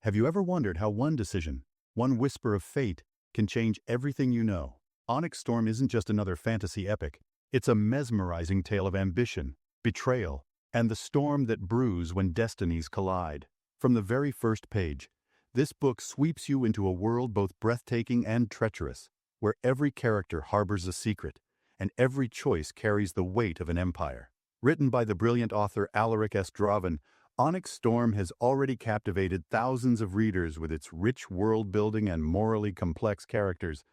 Have you ever wondered how one decision, one whisper of fate, can change everything you know? Onyx Storm isn't just another fantasy epic. It's a mesmerizing tale of ambition, betrayal, and the storm that brews when destinies collide. From the very first page, this book sweeps you into a world both breathtaking and treacherous, where every character harbors a secret, and every choice carries the weight of an empire. Written by the brilliant author Alaric S. Onyx Storm has already captivated thousands of readers with its rich world-building and morally complex characters.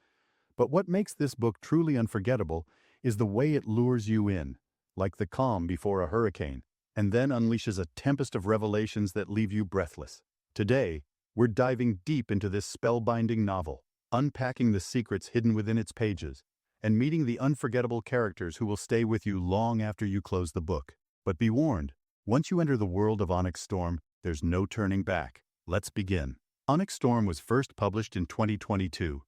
But what makes this book truly unforgettable is the way it lures you in, like the calm before a hurricane, and then unleashes a tempest of revelations that leave you breathless. Today, we're diving deep into this spellbinding novel, unpacking the secrets hidden within its pages, and meeting the unforgettable characters who will stay with you long after you close the book. But be warned, once you enter the world of Onyx Storm, there's no turning back. Let's begin. Onyx Storm was first published in 2022,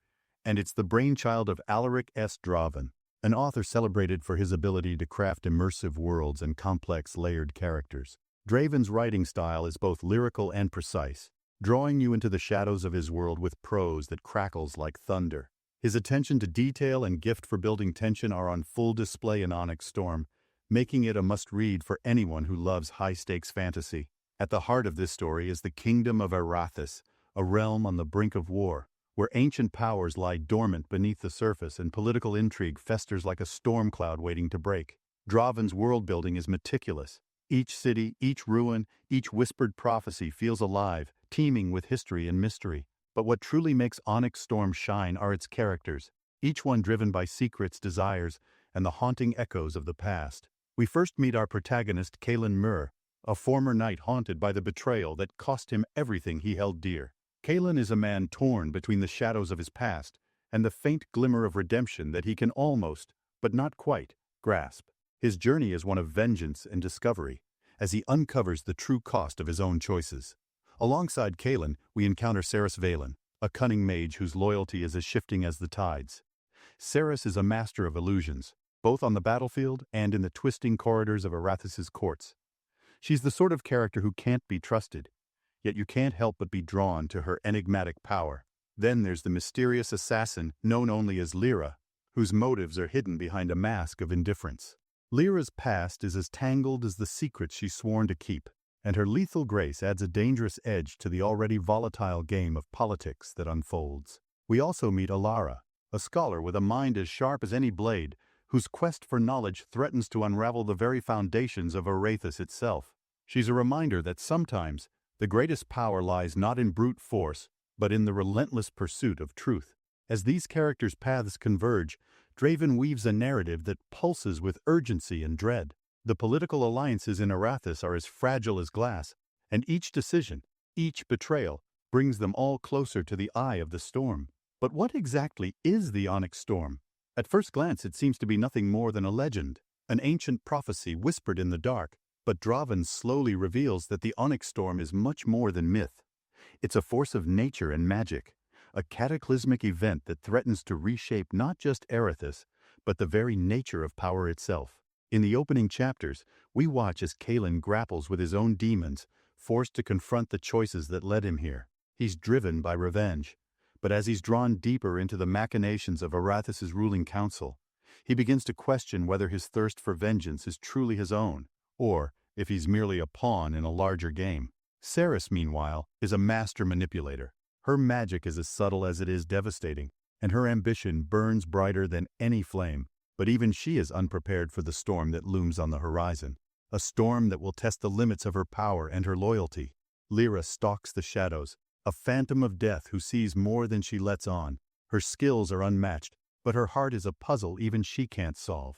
and it's the brainchild of Alaric S. Draven, an author celebrated for his ability to craft immersive worlds and complex layered characters. Draven's writing style is both lyrical and precise, drawing you into the shadows of his world with prose that crackles like thunder. His attention to detail and gift for building tension are on full display in Onyx Storm, making it a must-read for anyone who loves high-stakes fantasy. At the heart of this story is the kingdom of Aerathis, a realm on the brink of war, where ancient powers lie dormant beneath the surface and political intrigue festers like a storm cloud waiting to break. Draven's world-building is meticulous. Each city, each ruin, each whispered prophecy feels alive, teeming with history and mystery. But what truly makes Onyx Storm shine are its characters, each one driven by secrets, desires, and the haunting echoes of the past. We first meet our protagonist, Kaelen Myrr, a former knight haunted by the betrayal that cost him everything he held dear. Kaelen is a man torn between the shadows of his past and the faint glimmer of redemption that he can almost, but not quite, grasp. His journey is one of vengeance and discovery, as he uncovers the true cost of his own choices. Alongside Kaelen, we encounter Seris Valen, a cunning mage whose loyalty is as shifting as the tides. Seris is a master of illusions, both on the battlefield and in the twisting corridors of Aerathis' courts. She's the sort of character who can't be trusted, yet you can't help but be drawn to her enigmatic power. Then there's the mysterious assassin known only as Lira, whose motives are hidden behind a mask of indifference. Lira's past is as tangled as the secrets she's sworn to keep, and her lethal grace adds a dangerous edge to the already volatile game of politics that unfolds. We also meet Elara, a scholar with a mind as sharp as any blade, whose quest for knowledge threatens to unravel the very foundations of Aerathis itself. She's a reminder that sometimes the greatest power lies not in brute force, but in the relentless pursuit of truth. As these characters' paths converge, Draven weaves a narrative that pulses with urgency and dread. The political alliances in Aerathis are as fragile as glass, and each decision, each betrayal, brings them all closer to the eye of the storm. But what exactly is the Onyx Storm? At first glance, it seems to be nothing more than a legend, an ancient prophecy whispered in the dark. But Draven slowly reveals that the Onyx Storm is much more than myth. It's a force of nature and magic, a cataclysmic event that threatens to reshape not just Aerathis, but the very nature of power itself. In the opening chapters, we watch as Kaelen grapples with his own demons, forced to confront the choices that led him here. He's driven by revenge, but as he's drawn deeper into the machinations of Aerathis' ruling council, he begins to question whether his thirst for vengeance is truly his own, or if he's merely a pawn in a larger game. Seris, meanwhile, is a master manipulator. Her magic is as subtle as it is devastating, and her ambition burns brighter than any flame. But even she is unprepared for the storm that looms on the horizon, a storm that will test the limits of her power and her loyalty. Lira stalks the shadows, a phantom of death who sees more than she lets on. Her skills are unmatched, but her heart is a puzzle even she can't solve.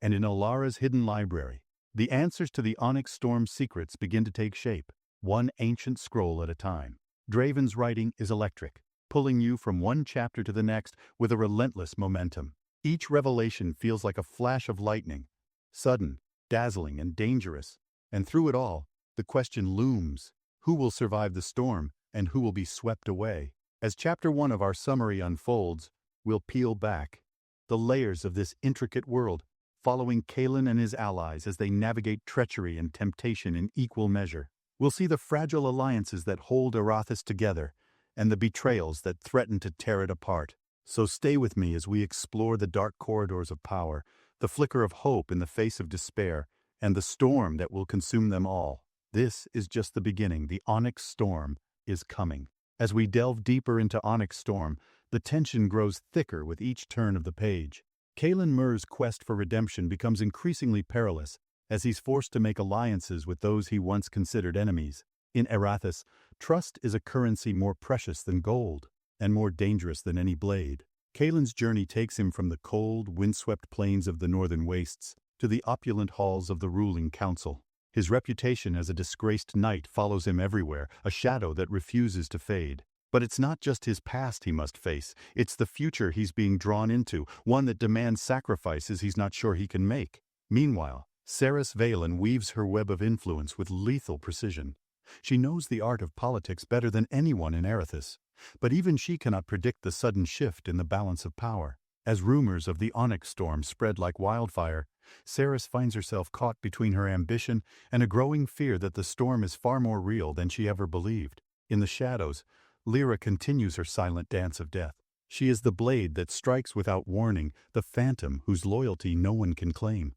And in Elara's hidden library, the answers to the Onyx Storm secrets begin to take shape, one ancient scroll at a time. Draven's writing is electric, pulling you from one chapter to the next with a relentless momentum. Each revelation feels like a flash of lightning, sudden, dazzling, and dangerous. And through it all, the question looms: who will survive the storm, and who will be swept away? As Chapter 1 of our summary unfolds, we'll peel back the layers of this intricate world, following Kaelen and his allies as they navigate treachery and temptation in equal measure. We'll see the fragile alliances that hold Aerathis together, and the betrayals that threaten to tear it apart. So stay with me as we explore the dark corridors of power, the flicker of hope in the face of despair, and the storm that will consume them all. This is just the beginning. The Onyx Storm is coming. As we delve deeper into Onyx Storm, the tension grows thicker with each turn of the page. Kaelen Myrr's quest for redemption becomes increasingly perilous as he's forced to make alliances with those he once considered enemies. In Aerathis, trust is a currency more precious than gold, and more dangerous than any blade. Kaelen's journey takes him from the cold, windswept plains of the northern wastes to the opulent halls of the ruling council. His reputation as a disgraced knight follows him everywhere, a shadow that refuses to fade. But it's not just his past he must face, it's the future he's being drawn into, one that demands sacrifices he's not sure he can make. Meanwhile, Seris Valen weaves her web of influence with lethal precision. She knows the art of politics better than anyone in Aerathis, but even she cannot predict the sudden shift in the balance of power. As rumors of the Onyx Storm spread like wildfire, Seris finds herself caught between her ambition and a growing fear that the storm is far more real than she ever believed. In the shadows, Lira continues her silent dance of death. She is the blade that strikes without warning, the phantom whose loyalty no one can claim.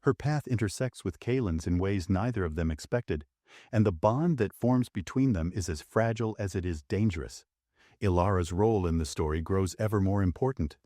Her path intersects with Kaelen's in ways neither of them expected, and the bond that forms between them is as fragile as it is dangerous. Elara's role in the story grows ever more important.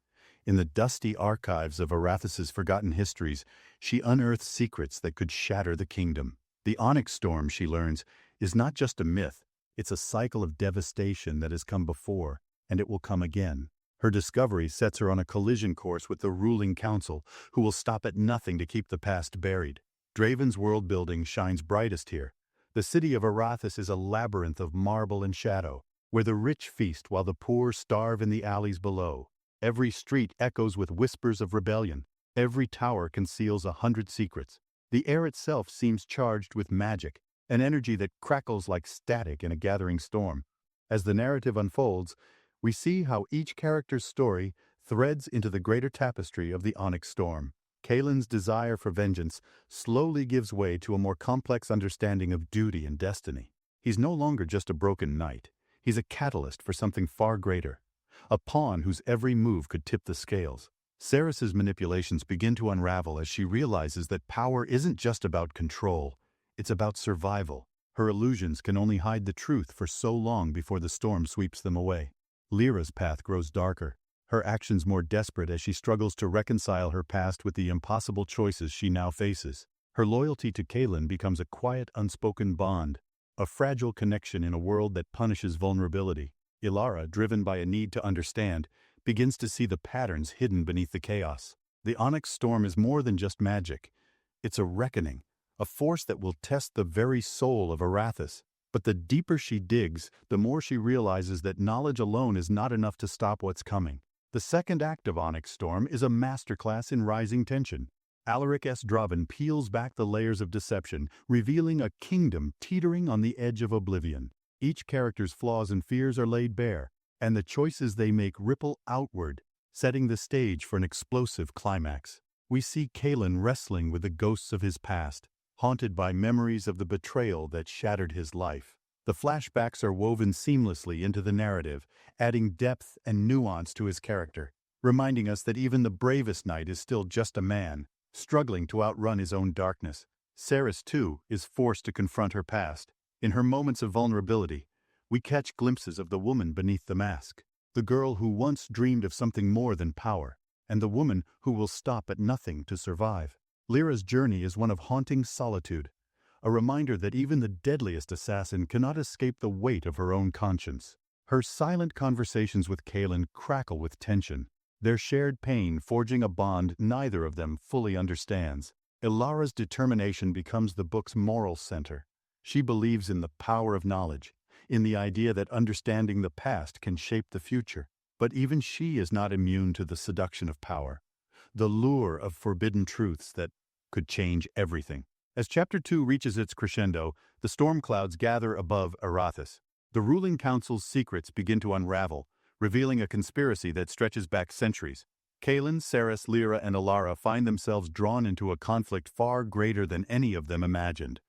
In the dusty archives of Aerathis' forgotten histories, she unearths secrets that could shatter the kingdom. The Onyx Storm, she learns, is not just a myth, it's a cycle of devastation that has come before, and it will come again. Her discovery sets her on a collision course with the ruling council, who will stop at nothing to keep the past buried. Draven's world-building shines brightest here. The city of Aerathis is a labyrinth of marble and shadow, where the rich feast while the poor starve in the alleys below. Every street echoes with whispers of rebellion. Every tower conceals 100 secrets. The air itself seems charged with magic, an energy that crackles like static in a gathering storm. As the narrative unfolds, we see how each character's story threads into the greater tapestry of the Onyx Storm. Kaelen's desire for vengeance slowly gives way to a more complex understanding of duty and destiny. He's no longer just a broken knight. He's a catalyst for something far greater, a pawn whose every move could tip the scales. Seris's manipulations begin to unravel as she realizes that power isn't just about control, it's about survival. Her illusions can only hide the truth for so long before the storm sweeps them away. Lira's path grows darker, her actions more desperate as she struggles to reconcile her past with the impossible choices she now faces. Her loyalty to Kaelen becomes a quiet, unspoken bond, a fragile connection in a world that punishes vulnerability. Elara, driven by a need to understand, begins to see the patterns hidden beneath the chaos. The Onyx Storm is more than just magic. It's a reckoning, a force that will test the very soul of Aerathis. But the deeper she digs, the more she realizes that knowledge alone is not enough to stop what's coming. The second act of Onyx Storm is a masterclass in rising tension. Alaric S. Draven peels back the layers of deception, revealing a kingdom teetering on the edge of oblivion. Each character's flaws and fears are laid bare, and the choices they make ripple outward, setting the stage for an explosive climax. We see Kaelen wrestling with the ghosts of his past, haunted by memories of the betrayal that shattered his life. The flashbacks are woven seamlessly into the narrative, adding depth and nuance to his character, reminding us that even the bravest knight is still just a man, struggling to outrun his own darkness. Seris, too, is forced to confront her past. In her moments of vulnerability, we catch glimpses of the woman beneath the mask, the girl who once dreamed of something more than power, and the woman who will stop at nothing to survive. Lira's journey is one of haunting solitude, a reminder that even the deadliest assassin cannot escape the weight of her own conscience. Her silent conversations with Kaelen crackle with tension, their shared pain forging a bond neither of them fully understands. Elara's determination becomes the book's moral center. She believes in the power of knowledge, in the idea that understanding the past can shape the future. But even she is not immune to the seduction of power, the lure of forbidden truths that could change everything. As Chapter 2 reaches its crescendo, the storm clouds gather above Aerathis. The ruling council's secrets begin to unravel, revealing a conspiracy that stretches back centuries. Kaelen, Seris, Lira, and Elara find themselves drawn into a conflict far greater than any of them imagined.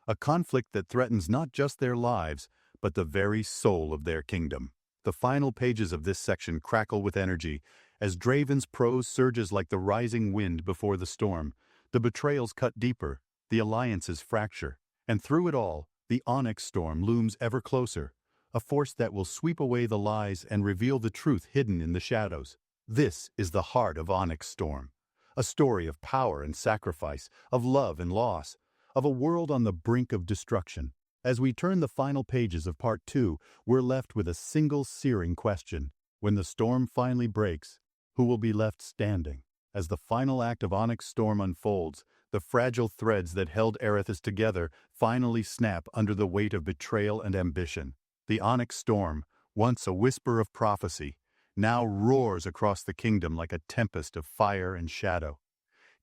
a conflict that threatens not just their lives, but the very soul of their kingdom. The final pages of this section crackle with energy, as Draven's prose surges like the rising wind before the storm. The betrayals cut deeper, the alliances fracture, and through it all, the Onyx Storm looms ever closer, a force that will sweep away the lies and reveal the truth hidden in the shadows. This is the heart of Onyx Storm, a story of power and sacrifice, of love and loss, of a world on the brink of destruction. As we turn the final pages of Part 2, we're left with a single searing question. When the storm finally breaks, who will be left standing? As the final act of Onyx Storm unfolds, the fragile threads that held Aerathis together finally snap under the weight of betrayal and ambition. The Onyx Storm, once a whisper of prophecy, now roars across the kingdom like a tempest of fire and shadow.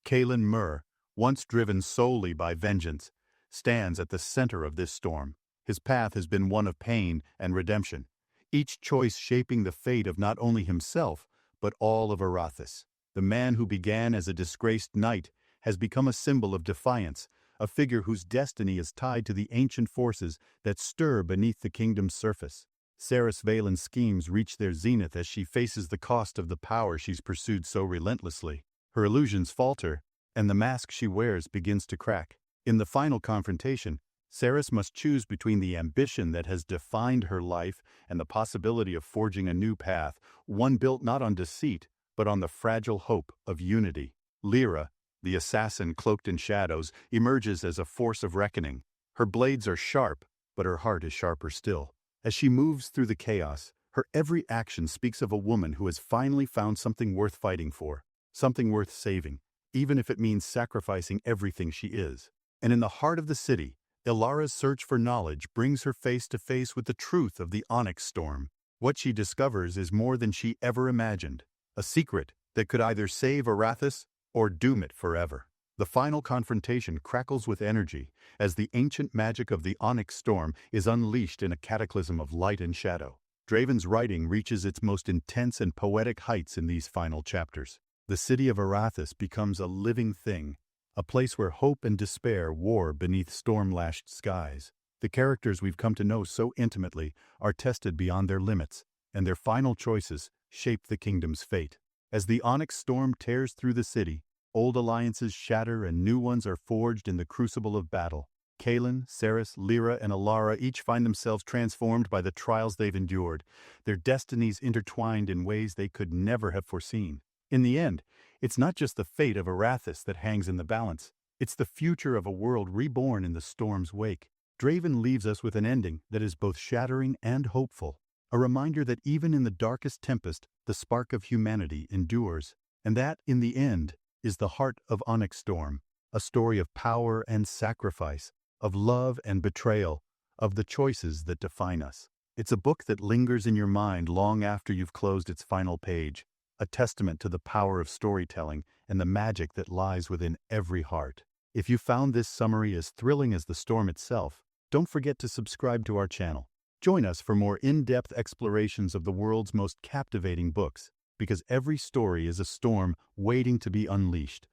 Kaelen Myrr, once driven solely by vengeance, stands at the center of this storm. His path has been one of pain and redemption, each choice shaping the fate of not only himself, but all of Aerathis. The man who began as a disgraced knight has become a symbol of defiance, a figure whose destiny is tied to the ancient forces that stir beneath the kingdom's surface. Seris Valen's schemes reach their zenith as she faces the cost of the power she's pursued so relentlessly. Her illusions falter, and the mask she wears begins to crack. In the final confrontation, Seris must choose between the ambition that has defined her life and the possibility of forging a new path, one built not on deceit, but on the fragile hope of unity. Lira, the assassin cloaked in shadows, emerges as a force of reckoning. Her blades are sharp, but her heart is sharper still. As she moves through the chaos, her every action speaks of a woman who has finally found something worth fighting for, something worth saving, even if it means sacrificing everything she is. And in the heart of the city, Elara's search for knowledge brings her face to face with the truth of the Onyx Storm. What she discovers is more than she ever imagined, a secret that could either save Aerathis or doom it forever. The final confrontation crackles with energy as the ancient magic of the Onyx Storm is unleashed in a cataclysm of light and shadow. Draven's writing reaches its most intense and poetic heights in these final chapters. The city of Aerathis becomes a living thing, a place where hope and despair war beneath storm-lashed skies. The characters we've come to know so intimately are tested beyond their limits, and their final choices shape the kingdom's fate. As the Onyx Storm tears through the city, old alliances shatter and new ones are forged in the crucible of battle. Kaelen, Seris, Lira, and Elara each find themselves transformed by the trials they've endured, their destinies intertwined in ways they could never have foreseen. In the end, it's not just the fate of Aerathis that hangs in the balance, it's the future of a world reborn in the storm's wake. Draven leaves us with an ending that is both shattering and hopeful, a reminder that even in the darkest tempest, the spark of humanity endures, and that, in the end, is the heart of Onyx Storm, a story of power and sacrifice, of love and betrayal, of the choices that define us. It's a book that lingers in your mind long after you've closed its final page, a testament to the power of storytelling and the magic that lies within every heart. If you found this summary as thrilling as the storm itself, don't forget to subscribe to our channel. Join us for more in-depth explorations of the world's most captivating books, because every story is a storm waiting to be unleashed.